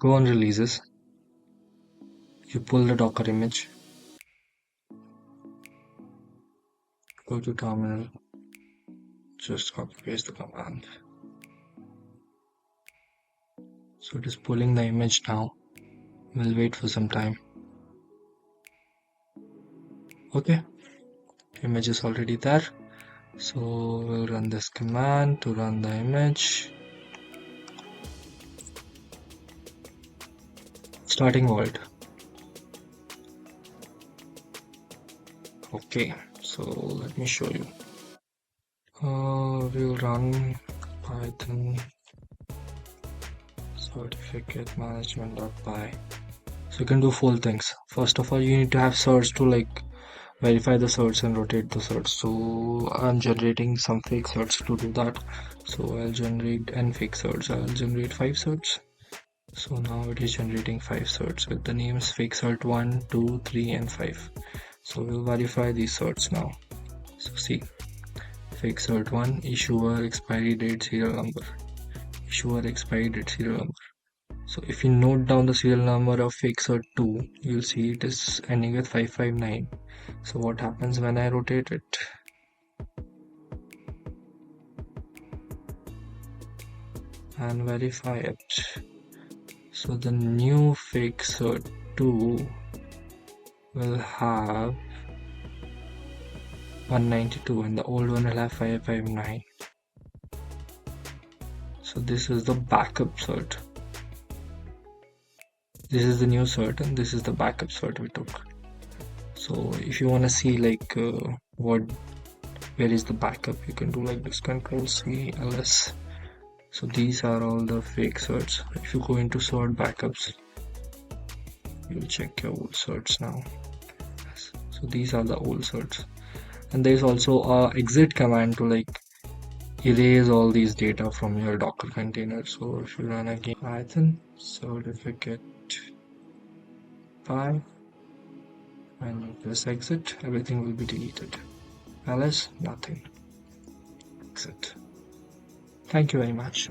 Go on releases, you pull the Docker image, go to terminal, just copy paste the command. So it is pulling the image now. We'll wait for some time. Okay, image is already there. So we'll run this command to run the image. Starting Vault. Okay, so let me show you. We'll run Python certificate-management.py. So you can do 4 things. First of all, you need to have certs to verify the certs and rotate the certs. So I'm generating some fake certs to do that. So I'll generate n fake certs. I'll generate 5 certs. So now it is generating 5 certs with the names fake cert 1, 2, 3 and 5. So we'll verify these certs now. So see, fake cert 1, issuer, expiry date, serial number. Issuer, expiry date, serial number. So if you note down the serial number of fake cert 2, you'll see it is ending with 559. So what happens when I rotate it? And verify it. So the new fake cert 2 will have 192 and the old one will have 559. So this is the backup cert. This is the new cert and this is the backup cert we took. So if you want to see where is the backup, you can do like this, Control-C, ls. So these are all the fake certs. If you go into cert backups, you'll check your old certs now. So these are the old certs. And there's also a exit command to erase all these data from your Docker container. So if you run again Python certificate-py and you press exit, everything will be deleted. Ls, nothing. Exit. Thank you very much.